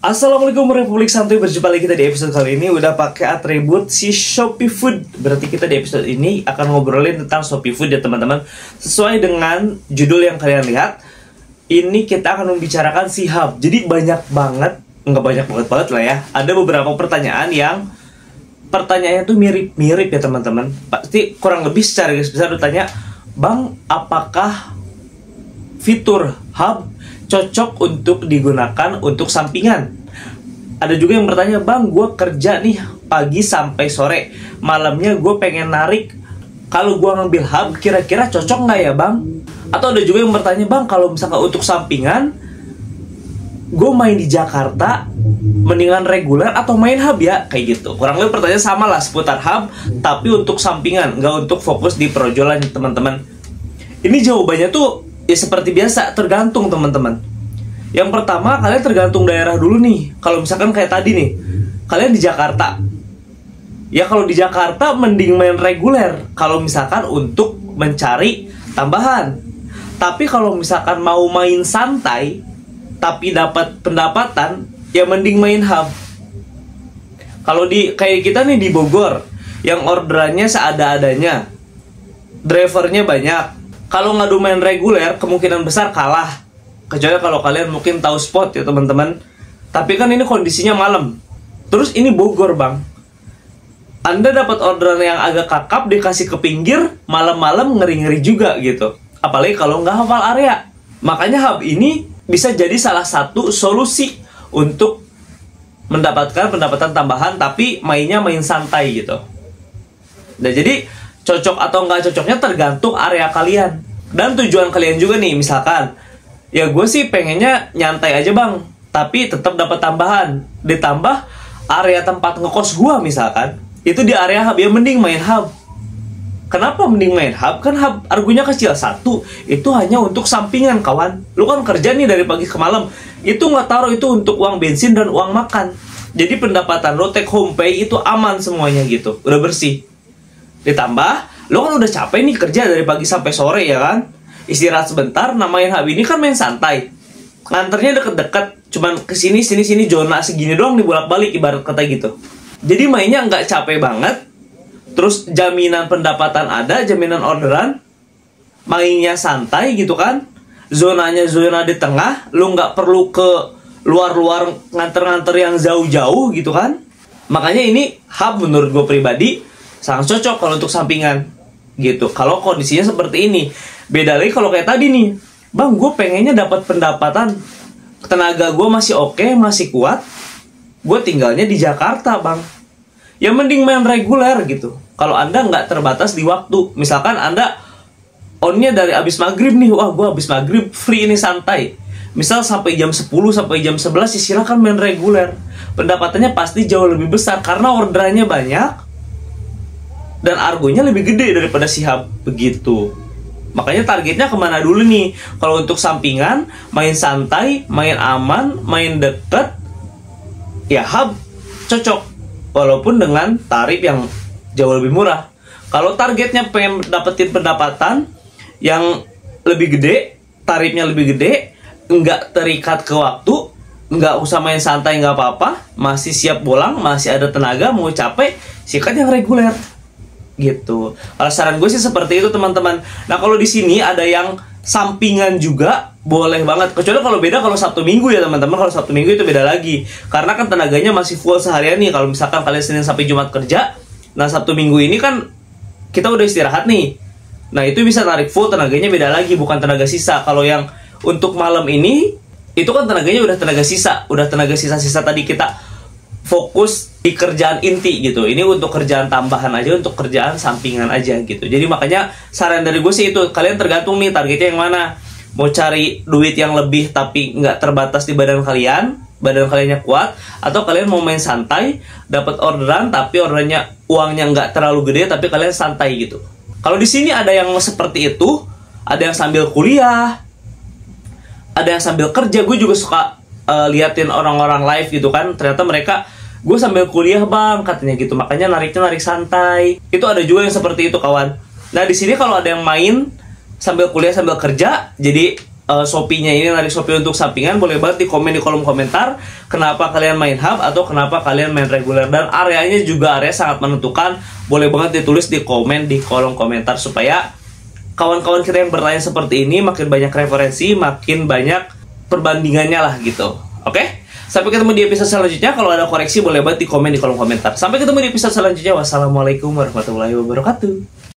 Assalamualaikum Republik Santuy, berjumpa lagi kita di episode kali ini. Udah pakai atribut si Shopee Food. Berarti kita di episode ini akan ngobrolin tentang Shopee Food ya teman-teman. Sesuai dengan judul yang kalian lihat, ini kita akan membicarakan si Hub. Jadi banyak banget, nggak banget lah ya, ada beberapa pertanyaan yang pertanyaannya tuh mirip-mirip ya teman-teman. Pasti kurang lebih secara garis besar bertanya, Bang, apakah fitur Hub cocok untuk digunakan untuk sampingan? Ada juga yang bertanya, Bang, gue kerja nih pagi sampai sore, malamnya gue pengen narik, kalau gue ngambil Hub kira-kira cocok nggak ya Bang? Atau ada juga yang bertanya, Bang, kalau misalkan untuk sampingan, gue main di Jakarta mendingan reguler atau main Hub ya? Kayak gitu. Kurang lebih pertanyaan sama lah seputar Hub, tapi untuk sampingan, nggak untuk fokus di perojolan teman-teman. Ini jawabannya tuh ya seperti biasa, tergantung teman-teman. Yang pertama, kalian tergantung daerah dulu nih. Kalau misalkan kayak tadi nih, kalian di Jakarta, ya kalau di Jakarta mending main reguler kalau misalkan untuk mencari tambahan. Tapi kalau misalkan mau main santai tapi dapat pendapatan, ya mending main Hub. Kalau di kayak kita nih di Bogor, yang orderannya seada-adanya, drivernya banyak, kalau ngadu main reguler kemungkinan besar kalah. Kecuali kalau kalian mungkin tahu spot ya teman-teman. Tapi kan ini kondisinya malam, terus ini Bogor Bang, Anda dapat orderan yang agak kakap dikasih ke pinggir malam-malam, ngeri-ngeri juga gitu. Apalagi kalau nggak hafal area. Makanya Hub ini bisa jadi salah satu solusi untuk mendapatkan pendapatan tambahan tapi mainnya main santai gitu. Nah jadi cocok atau nggak cocoknya tergantung area kalian dan tujuan kalian juga nih. Misalkan, ya gue sih pengennya nyantai aja Bang, tapi tetap dapat tambahan. Ditambah area tempat ngekos gue misalkan, itu di area Hub, ya mending main Hub. Kenapa mending main Hub? Kan Hub argunya kecil. Satu, itu hanya untuk sampingan kawan. Lu kan kerja nih dari pagi ke malam, itu nggak taruh itu untuk uang bensin dan uang makan. Jadi pendapatan lo take home pay itu aman semuanya gitu, udah bersih. Ditambah, lo kan udah capek nih kerja dari pagi sampai sore ya kan, istirahat sebentar. Nah main Hub ini kan main santai, nganternya deket-deket, cuman kesini sini zona segini doang nih bolak-balik ibarat kata gitu. Jadi mainnya nggak capek banget, terus jaminan pendapatan ada, jaminan orderan, mainnya santai gitu kan, zonanya zona di tengah, lo nggak perlu ke luar-luar nganter-nganter yang jauh-jauh gitu kan. Makanya ini Hub menurut gue pribadi sangat cocok kalau untuk sampingan gitu, kalau kondisinya seperti ini. Beda lagi kalau kayak tadi nih, Bang, gue pengennya dapat pendapatan, tenaga gue masih oke, masih kuat, gue tinggalnya di Jakarta Bang, ya mending main reguler gitu. Kalau Anda nggak terbatas di waktu, misalkan Anda onnya dari abis maghrib nih, wah gue abis maghrib free ini santai, misal sampai jam 10 sampai jam 11, ya silakan main reguler. Pendapatannya pasti jauh lebih besar karena orderannya banyak dan argonya lebih gede daripada si Hub begitu. Makanya targetnya kemana dulu nih? Kalau untuk sampingan, main santai, main aman, main deket, ya Hub cocok, walaupun dengan tarif yang jauh lebih murah. Kalau targetnya pengen dapetin pendapatan yang lebih gede, tarifnya lebih gede, nggak terikat ke waktu, nggak usah main santai, nggak apa-apa, masih siap bolang, masih ada tenaga, mau capek, sikat yang reguler gitu. Kalau saran gue sih seperti itu teman-teman. Nah kalau di sini ada yang sampingan juga boleh banget, kecuali kalau beda kalau Sabtu Minggu ya teman-teman. Kalau Sabtu Minggu itu beda lagi, karena kan tenaganya masih full seharian nih. Kalau misalkan kalian Senin sampai Jumat kerja, nah Sabtu Minggu ini kan kita udah istirahat nih, nah itu bisa tarik full, tenaganya beda lagi, bukan tenaga sisa. Kalau yang untuk malam ini, itu kan tenaganya udah tenaga sisa, udah tenaga sisa-sisa tadi kita fokus di kerjaan inti gitu. Ini untuk kerjaan tambahan aja, untuk kerjaan sampingan aja gitu. Jadi makanya saran dari gue sih itu, kalian tergantung nih targetnya yang mana. Mau cari duit yang lebih tapi nggak terbatas di badan kaliannya kuat, atau kalian mau main santai, dapat orderan tapi orderannya uangnya nggak terlalu gede tapi kalian santai gitu. Kalau di sini ada yang seperti itu, ada yang sambil kuliah, ada yang sambil kerja. Gue juga suka liatin orang-orang live gitu kan, ternyata mereka, gue sambil kuliah Bang katanya gitu, makanya nariknya narik santai. Itu ada juga yang seperti itu kawan. Nah di sini kalau ada yang main sambil kuliah sambil kerja, jadi Shopee-nya ini, narik Shopee untuk sampingan, boleh banget di komen di kolom komentar kenapa kalian main hub atau kenapa kalian main reguler. Dan areanya juga area sangat menentukan, boleh banget ditulis di komen di kolom komentar supaya kawan-kawan kita yang bertanya seperti ini makin banyak referensi, makin banyak perbandingannya lah gitu. Oke? Sampai ketemu di episode selanjutnya. Kalau ada koreksi boleh banget di komen di kolom komentar. Sampai ketemu di episode selanjutnya. Wassalamualaikum warahmatullahi wabarakatuh.